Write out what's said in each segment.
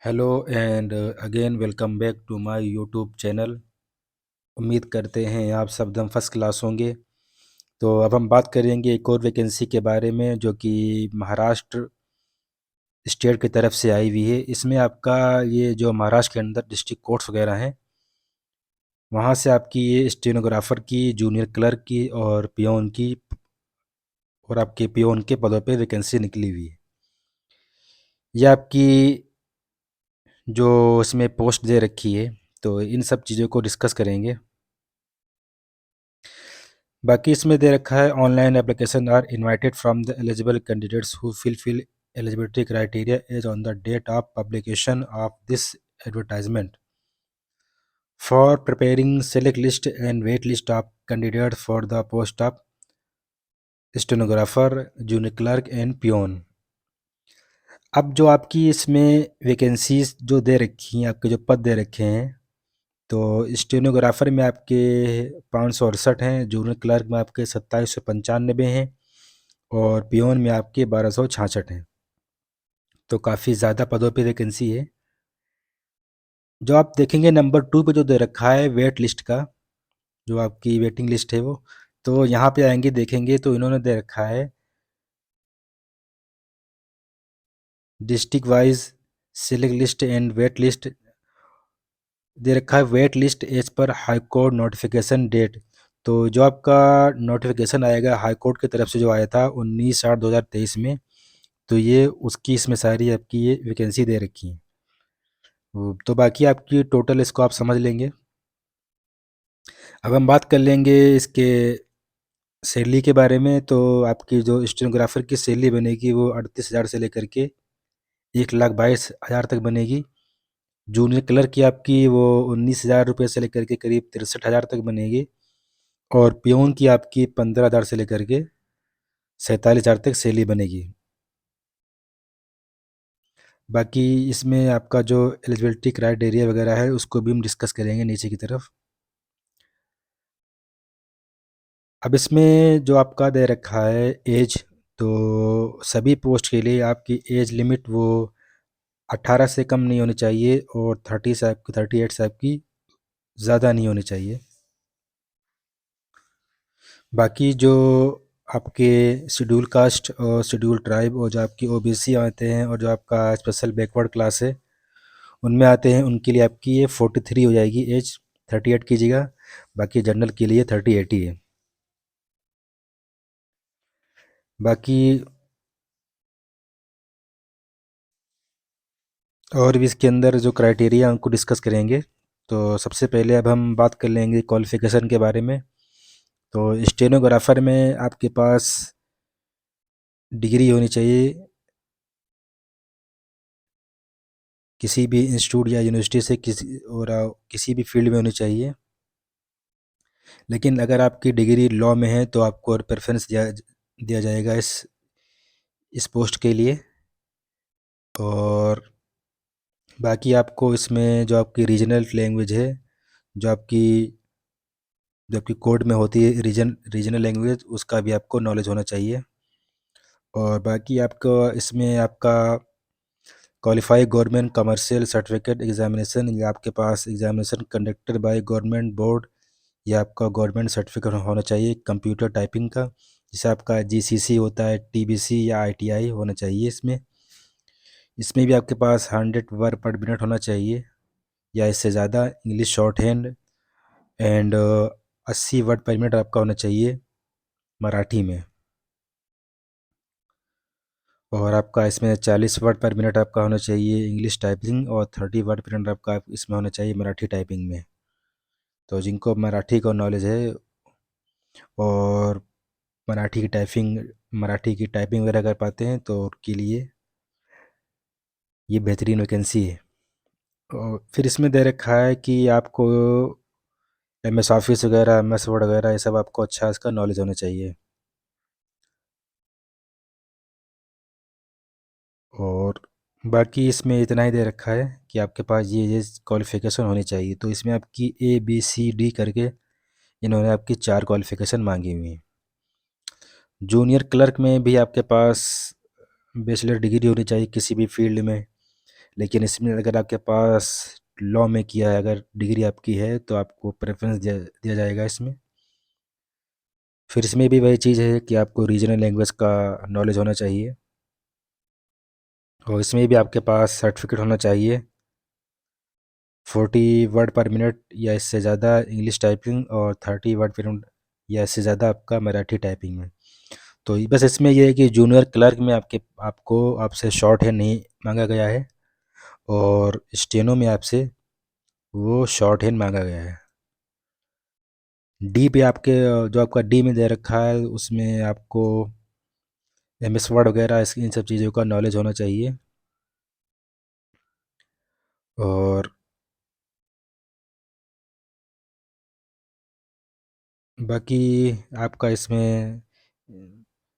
Hello and again welcome back to my YouTube channel. उम्मीद करते हैं आप सब एकदम फर्स्ट क्लास होंगे। तो अब हम बात करेंगे एक और वैकेंसी के बारे में जो कि महाराष्ट्र स्टेट की तरफ से आई हुई है। इसमें आपका ये जो महाराष्ट्र के अंदर डिस्ट्रिक्ट कोर्ट्स वगैरह हैं, वहाँ से आपकी ये स्टेनोग्राफर की, जूनियर क्लर्क की और पियोन की और आपके पियोन के पदों पे वैकेंसी निकली हुई है। ये आपकी जो इसमें पोस्ट दे रखी है, तो इन सब चीज़ों को डिस्कस करेंगे। बाकी इसमें दे रखा है online application are invited from the eligible candidates who fill eligibility criteria as on the date of publication of this advertisement for preparing select list and wait list of candidate for the post of stenographer, junior clerk and peon. अब जो आपकी इसमें vacancies जो दे रखी हैं, आपके जो पद दे रखे हैं, तो स्टेनोग्राफर में आपके 568 हैं, जूनियर क्लर्क में आपके 2795 हैं और पियोन में आपके 1266 हैं। तो काफ़ी ज़्यादा पदों पे वैकेंसी है। जो आप देखेंगे नंबर 2 पे जो दे रखा है वेट लिस्ट का, जो आपकी वेटिंग लिस्ट है वो, तो यहाँ पे आएंगे देखेंगे तो इन्होंने दे रखा है district wise select list and wait list दे रखा है। वेट लिस्ट एज पर हाई कोर्ट नोटिफिकेशन डेट, तो जो आपका नोटिफिकेशन आएगा हाई कोर्ट की तरफ से जो आया था 19/8/2023 में, तो ये उसकी इसमें सारी आपकी ये वैकेंसी दे रखी है। तो बाकी आपकी टोटल इसको आप समझ लेंगे। अब हम बात कर लेंगे इसके सैलरी के बारे में। तो आपकी जो स्टेनोग्राफर की सैलरी बनेगी वो 38,000 से लेकर के 1,22,000 तक बनेगी। जूनियर क्लर्क की आपकी वो 19,000 रुपये से लेकर के करीब 63,000 तक बनेगी और पियोन की आपकी 15,000 से लेकर के 47,000 तक सैलरी बनेगी। बाकी इसमें आपका जो एलिजिबिलिटी क्राइटेरिया वगैरह है उसको भी हम डिस्कस करेंगे नीचे की तरफ। अब इसमें जो आपका दे रखा है एज, तो सभी पोस्ट के लिए आपकी एज लिमिट वो 18 से कम नहीं होनी चाहिए और 38 से आपकी ज़्यादा नहीं होनी चाहिए। बाकी जो आपके शेड्यूल कास्ट और शेड्यूल ट्राइब और जो आपकी ओबीसी आते हैं और जो आपका स्पेशल बैकवर्ड क्लास है उनमें आते हैं, उनके लिए आपकी ये 43 हो जाएगी एज, 38 कीजिएगा। बाकी जनरल के लिए 38 ही है। बाकी और भी इसके अंदर जो क्राइटेरिया उनको डिस्कस करेंगे। तो सबसे पहले अब हम बात कर लेंगे क्वालिफ़िकेशन के बारे में। तो स्टेनोग्राफर में आपके पास डिग्री होनी चाहिए किसी भी इंस्टीट्यूट या यूनिवर्सिटी से, किसी भी फील्ड में होनी चाहिए। लेकिन अगर आपकी डिग्री लॉ में है तो आपको प्रेफरेंस दिया दिया जाएगा इस पोस्ट के लिए। और बाकी आपको इसमें जो आपकी रीजनल लैंग्वेज है, जो आपकी कोड में होती है रीजनल लैंग्वेज, उसका भी आपको नॉलेज होना चाहिए। और बाकी आपको इसमें आपका qualify government commercial certificate examination, या आपके पास examination conducted by government board, या आपका गवर्नमेंट सर्टिफिकेट होना चाहिए कंप्यूटर टाइपिंग का, जैसे आपका जीसीसी होता है, टीबीसी या आईटीआई होना चाहिए। इसमें भी आपके पास 100 वर्ड पर मिनट होना चाहिए या इससे ज़्यादा। English short hand and 80 word पर मिनट आपका होना चाहिए मराठी में। और आपका इसमें 40 वर्ड पर मिनट आपका होना चाहिए इंग्लिश टाइपिंग और 30 वर्ड पर मिनट आपका इसमें होना चाहिए मराठी टाइपिंग में। तो जिनको मराठी का नॉलेज है और मराठी की टाइपिंग वगैरह कर पाते हैं तो उनके लिए ये बेहतरीन वैकेंसी है। और फिर इसमें दे रखा है कि आपको एमएस ऑफिस वगैरह, एमएस वर्ड वगैरह, ये सब आपको अच्छा इसका नॉलेज होना चाहिए। और बाकी इसमें इतना ही दे रखा है कि आपके पास ये क्वालिफ़िकेशन होनी चाहिए। तो इसमें आपकी ABCD करके इन्होंने आपकी 4 क्वालिफ़िकेशन मांगी हुई हैं। जूनियर क्लर्क में भी आपके पास बैचलर डिग्री होनी चाहिए किसी भी फील्ड में। लेकिन इसमें अगर आपके पास लॉ में किया है, अगर डिग्री आपकी है, तो आपको प्रेफरेंस दिया दिया जाएगा इसमें। फिर इसमें भी वही चीज़ है कि आपको रीजनल लैंग्वेज का नॉलेज होना चाहिए, और इसमें भी आपके पास सर्टिफिकेट होना चाहिए 40 वर्ड पर मिनट या इससे ज़्यादा इंग्लिश टाइपिंग, और 30 वर्ड पर मिनट या इससे ज़्यादा आपका मराठी टाइपिंग में। तो बस इसमें यह है कि जूनियर क्लर्क में आपको आपसे शॉर्ट हैंड नहीं मांगा गया है, और स्टेनो में आपसे वो शॉर्ट हैंड मांगा गया है। डी पे आपके जो आपका डी में दे रखा है, उसमें आपको MS वर्ड वगैरह इन सब चीज़ों का नॉलेज होना चाहिए। और बाकी आपका इसमें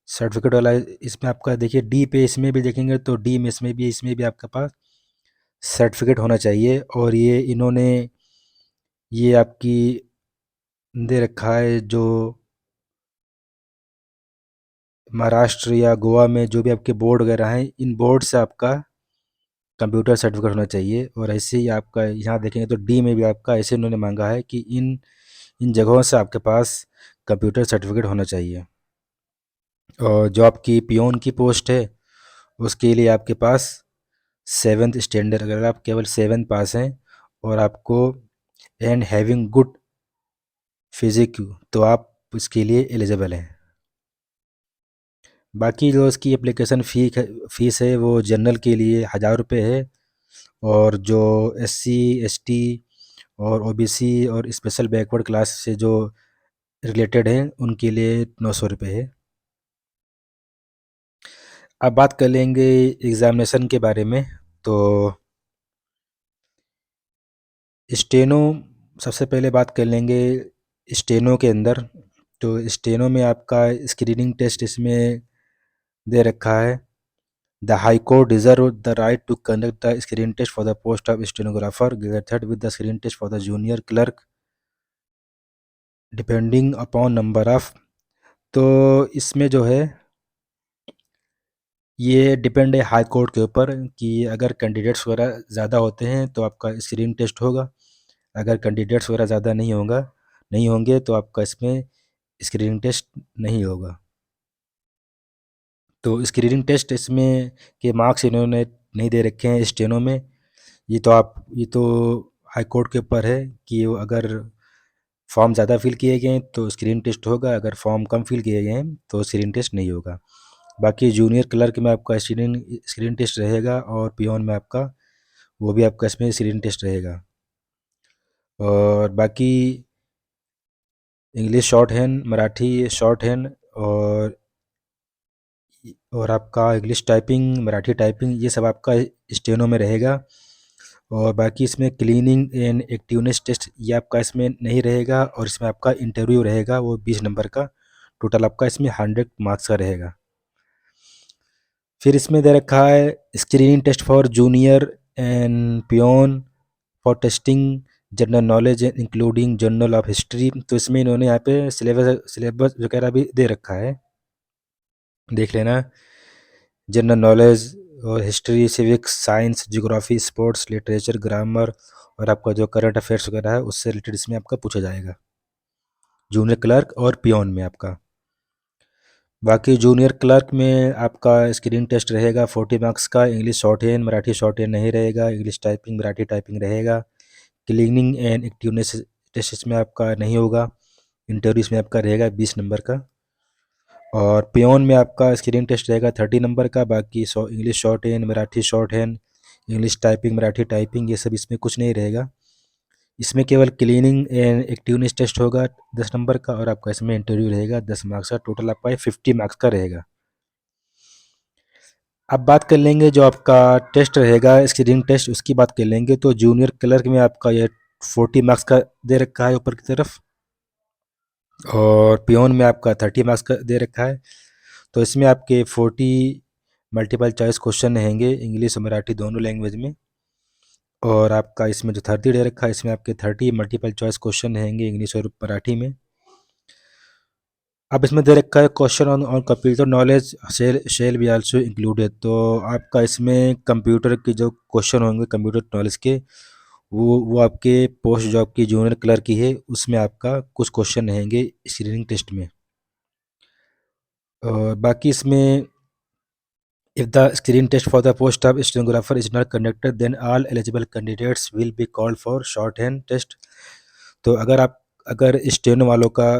सर्टिफिकेट वाला, इसमें आपका देखिए डी पे, इसमें भी देखेंगे तो डी में इसमें भी आपके पास सर्टिफिकेट होना चाहिए। और ये इन्होंने ये आपकी दे रखा है, जो महाराष्ट्र या गोवा में जो भी आपके बोर्ड वगैरह हैं, इन बोर्ड से आपका कंप्यूटर सर्टिफिकेट होना चाहिए। और ऐसे ही आपका यहाँ देखेंगे तो डी में भी आपका ऐसे इन्होंने मांगा है कि इन इन जगहों से आपके पास कंप्यूटर सर्टिफिकेट होना चाहिए। और जो आपकी पियोन की पोस्ट है, उसके लिए आपके पास 7th स्टैंडर्ड, अगर आप केवल 7th पास हैं और आपको एंड हैविंग गुड फिजिक, तो आप उसके लिए एलिजिबल हैं। बाकी जो उसकी एप्लीकेशन फ़ीस है, वो जनरल के लिए 1000 रुपये है, और जो SC ST और OBC और स्पेशल बैकवर्ड क्लास से जो रिलेटेड हैं, उनके लिए 900 रुपये है। अब बात कर लेंगे एग्ज़ामिनेशन के बारे में। तो स्टेनो, सबसे पहले बात कर लेंगे स्टेनो के अंदर। तो स्टेनो में आपका स्क्रीनिंग टेस्ट इसमें दे रखा है। The high court reserve the right to conduct the screen test for the post of stenographer together with the screen test for the junior clerk depending upon number of. तो इसमें जो है, ये depend है हाई कोर्ट के ऊपर कि अगर कैंडिडेट्स वगैरह ज़्यादा होते हैं तो आपका स्क्रीन टेस्ट होगा। अगर कैंडिडेट्स वगैरह ज़्यादा नहीं होंगे तो आपका इसमें स्क्रीनिंग टेस्ट नहीं होगा। तो स्क्रीनिंग टेस्ट इसमें के मार्क्स इन्होंने नहीं दे रखे हैं स्टेनो में। ये तो हाई कोर्ट के ऊपर है कि वो अगर फॉर्म ज़्यादा फिल किए गए हैं तो स्क्रीन टेस्ट होगा, अगर फॉर्म कम फिल किए गए हैं तो स्क्रीन टेस्ट नहीं होगा। बाकी जूनियर क्लर्क में आपका स्क्रीन टेस्ट रहेगा, और पियोन में आपका वो भी आपका इसमें स्क्रीन टेस्ट रहेगा। और बाकी English short hand, Marathi short hand, और आपका इंग्लिश टाइपिंग, मराठी टाइपिंग, ये सब आपका स्टेनो में रहेगा। और बाकी इसमें क्लीनिंग एंड एक्टिवनेस टेस्ट ये आपका इसमें नहीं रहेगा, और इसमें आपका इंटरव्यू रहेगा, वो 20 नंबर का। टोटल आपका इसमें 100 मार्क्स का रहेगा। फिर इसमें दे रखा है screening test for junior and peon for testing general knowledge including journal of history. तो इसमें इन्होंने यहाँ पे सिलेबस वगैरह भी दे रखा है, देख लेना। जनरल नॉलेज और history, civics, science, geography, sports, literature, grammar, और आपका जो करंट अफेयर्स वगैरह है उससे रिलेटेड इसमें आपका पूछा जाएगा जूनियर क्लर्क और पियोन में आपका। बाकी जूनियर क्लर्क में आपका स्क्रीन टेस्ट रहेगा 40 मार्क्स का। English short hand, Marathi short hand नहीं रहेगा। इंग्लिश टाइपिंग, मराठी टाइपिंग रहेगा। क्लीनिंग एंड एक्टिवनेस टेस्ट इसमें आपका नहीं होगा। इंटरव्यू इसमें आपका रहेगा 20 नंबर का। और पियोन में आपका स्क्रीन टेस्ट रहेगा 30 नंबर का। बाकी English short hand, Marathi short hand, English typing, Marathi typing, ये सब इसमें कुछ नहीं रहेगा। इसमें केवल क्लीनिंग एंड एक्टिवनेस टेस्ट होगा 10 नंबर का, और आपका इसमें इंटरव्यू रहेगा 10 मार्क्स का। टोटल आपका 50 मार्क्स का रहेगा। अब बात कर लेंगे जो आपका टेस्ट रहेगा स्क्रीनिंग टेस्ट, उसकी बात कर लेंगे। तो जूनियर क्लर्क में आपका ये 40 मार्क्स का दे रखा है ऊपर की तरफ, और पियोन में आपका 30 मार्क्स का दे रखा है। तो इसमें आपके 40 मल्टीपल चॉइस क्वेश्चन रहेंगे इंग्लिश और मराठी दोनों लैंग्वेज में। और आपका इसमें जो 30 दे रखा है, इसमें आपके 30 मल्टीपल चॉइस क्वेश्चन रहेंगे इंग्लिश और मराठी में। अब इसमें दे रखा है question on on computer knowledge shall be also included. तो आपका इसमें कंप्यूटर के जो क्वेश्चन होंगे कंप्यूटर नॉलेज के, वो आपके पोस्ट जॉब की जूनियर क्लर्क की है, उसमें आपका कुछ क्वेश्चन रहेंगे स्क्रीनिंग टेस्ट में। और बाकी इसमें if the screen test for the post of stenographer is not conducted then all eligible candidates will be called for shorthand test। तो अगर स्टेनो वालों का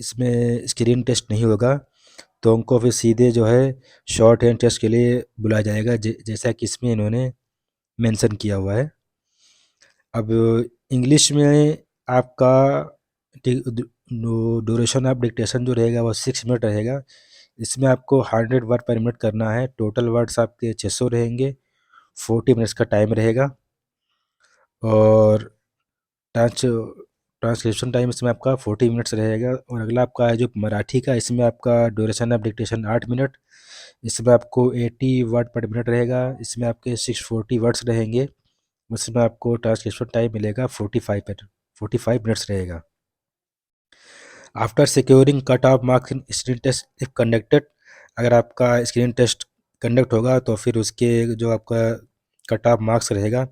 इसमें स्क्रीन टेस्ट नहीं होगा तो उनको फिर सीधे जो है शॉर्ट हैंड टेस्ट के लिए बुलाया जाएगा, जैसा कि इसमें इन्होंने मेंशन किया हुआ है। अब इंग्लिश में आपका ड्यूरेशन ऑफ डिक्टेशन जो रहेगा वो 6 मिनट रहेगा। इसमें आपको 100 वर्ड पर मिनट करना है। टोटल वर्ड्स आपके 600 रहेंगे। 40 मिनट्स का टाइम रहेगा। और ट्रांस ट्रांसलेशन टाइम इसमें आपका 40 मिनट्स रहेगा। और अगला आपका है जो मराठी का, इसमें आपका ड्यूरेशन ऑफ डिक्टेशन 8 मिनट। इसमें आपको 80 वर्ड पर मिनट रहेगा। इसमें आपके 640 वर्ड्स रहेंगे। उसमें आपको ट्रांसलेशन टाइम मिलेगा 45 मिनट्स रहेगा। After securing cut off marks in screen test if conducted, अगर आपका स्क्रीन टेस्ट कंडक्ट होगा तो फिर उसके जो आपका कट ऑफ मार्क्स रहेगा,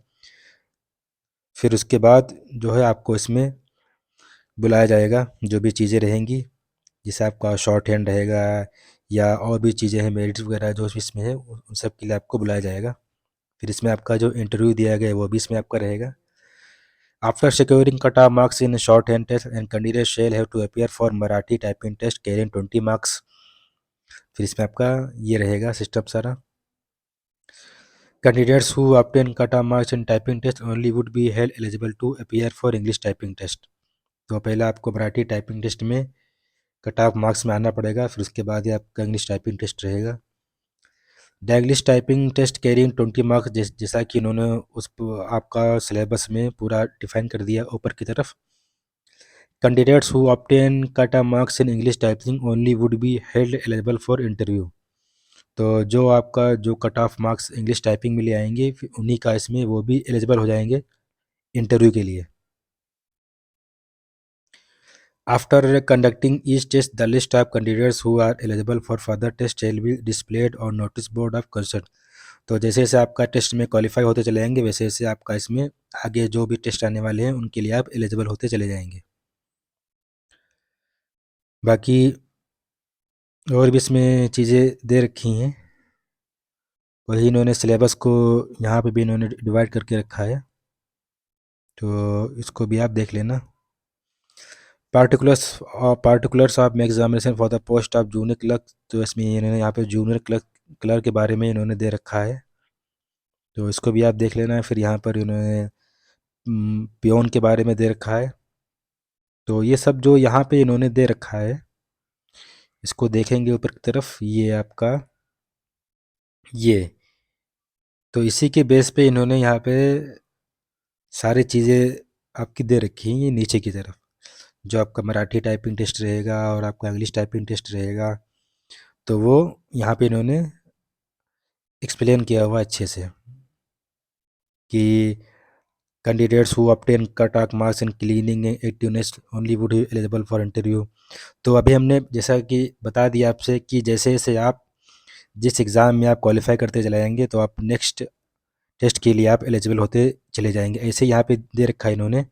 फिर उसके बाद जो है आपको इसमें बुलाया जाएगा। जो भी चीज़ें रहेंगी, जैसे आपका शॉर्ट हैंड रहेगा या और भी चीज़ें हैं मेरिट्स वगैरह जो इसमें है, उन सब के लिए आपको बुलाया जाएगा। फिर इसमें आपका जो इंटरव्यू दिया गया है वो भी इसमें आपका रहेगा। After securing cut-off marks in shorthand test and candidates shall have to appear for Marathi typing test carrying 20 marks। फिर इसमें आपका ये रहेगा सिस्टम सारा। Candidates who obtain cut-off marks in typing test only would be held eligible to appear for English typing test। तो पहले आपको Marathi typing test में कट ऑफ मार्क्स में आना पड़ेगा, फिर उसके बाद ही आपका इंग्लिश टाइपिंग टेस्ट रहेगा। The English typing test carrying 20 marks, जैसा कि इन्होंने उस आपका सिलेबस में पूरा डिफाइन कर दिया ऊपर की तरफ। Candidates who obtain cut-off marks in English typing only would be held eligible for interview। तो जो आपका जो cut off marks English typing में ले आएंगे फिर उन्हीं का इसमें वो भी एलिजिबल हो जाएंगे इंटरव्यू के लिए। After conducting each test the list of candidates who are eligible for further test shall be displayed on notice board of concern. तो जैसे जैसे आपका टेस्ट में क्वालिफाई होते चले जाएंगे वैसे वैसे आपका इसमें आगे जो भी टेस्ट आने वाले हैं उनके लिए आप एलिजिबल होते चले जाएंगे। बाकी और भी इसमें चीज़ें दे रखी हैं, वही इन्होंने सिलेबस को यहाँ पे भी इन्होंने डिवाइड करके रखा है, तो इसको भी आप देख लेना। Particulars of examination for the post of junior clerk, तो इसमें इन्होंने यहाँ पे जूनियर क्लर्क के बारे में इन्होंने दे रखा है, तो इसको भी आप देख लेना। फिर यहाँ पर इन्होंने पियोन के बारे में दे रखा है। तो ये सब जो यहाँ पे इन्होंने दे रखा है इसको देखेंगे ऊपर की तरफ, ये आपका ये, तो इसी के बेस पे इन्होंने यहाँ पे सारी चीज़ें आपकी दे रखी हैं। ये नीचे की तरफ जो आपका मराठी टाइपिंग टेस्ट रहेगा और आपका इंग्लिश टाइपिंग टेस्ट रहेगा, तो वो यहाँ पे इन्होंने एक्सप्लेन किया हुआ अच्छे से कि candidates who obtain cut off marks in cleaning activeness only would be eligible for interview. तो अभी हमने जैसा कि बता दिया आपसे कि जैसे जैसे आप जिस एग्ज़ाम में आप क्वालिफाई करते चले जाएंगे तो आप नेक्स्ट टेस्ट के लिए आप एलिजिबल होते चले जाएंगे। ऐसे यहाँ पे दे रखा है इन्होंने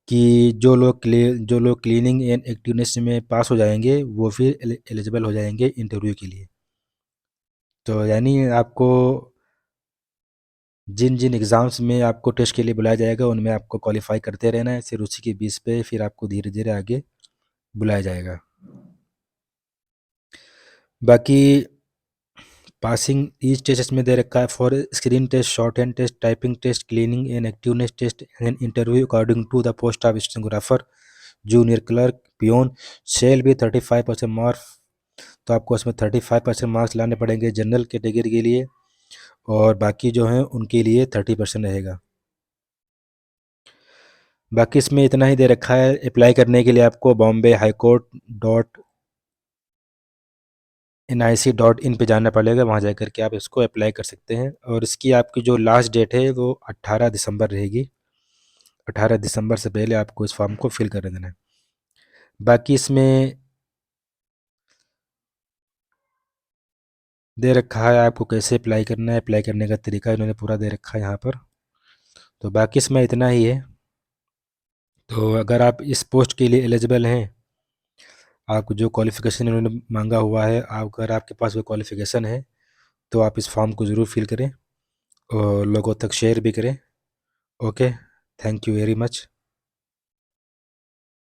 कि जो लोग क्लीनिंग एंड एक्टिवनेस में पास हो जाएंगे वो फिर एलिजिबल हो जाएंगे इंटरव्यू के लिए। तो यानी आपको जिन जिन एग्ज़ाम्स में आपको टेस्ट के लिए बुलाया जाएगा उनमें आपको क्वालिफाई करते रहना है, फिर उसी के बेस पे फिर आपको धीरे धीरे आगे बुलाया जाएगा। बाकी पासिंग ईच टेस्ट इसमें दे रखा है for screen test, short hand test, typing test, cleaning and activeness test and interview according to the post of stenographer, junior clerk, peon shall भी 35% मार्क्स। तो आपको इसमें 35% मार्क्स लाने पड़ेंगे जनरल कैटेगरी के लिए, और बाकी जो हैं उनके लिए 30% रहेगा। बाकी इसमें इतना ही दे रखा है। अप्लाई करने के लिए आपको बॉम्बे हाई कोर्ट NIC.in पे जाना पड़ेगा, वहाँ जा कर के आप इसको अप्लाई कर सकते हैं। और इसकी आपकी जो लास्ट डेट है वो 18 दिसंबर रहेगी। 18 दिसंबर से पहले आपको इस फॉर्म को फिल कर देना है। बाकी इसमें दे रखा है आपको कैसे अप्लाई करना है, अप्लाई करने का तरीका इन्होंने पूरा दे रखा है यहाँ पर। तो बाकी इसमें इतना ही है। तो अगर आप इस पोस्ट के लिए एलिजिबल हैं, आपको जो क्वालिफ़िकेशन इन्होंने मांगा हुआ है, अगर आपके पास वो क्वालिफ़िकेशन है तो आप इस फॉर्म को ज़रूर फिल करें और लोगों तक शेयर भी करें। Okay, thank you very much.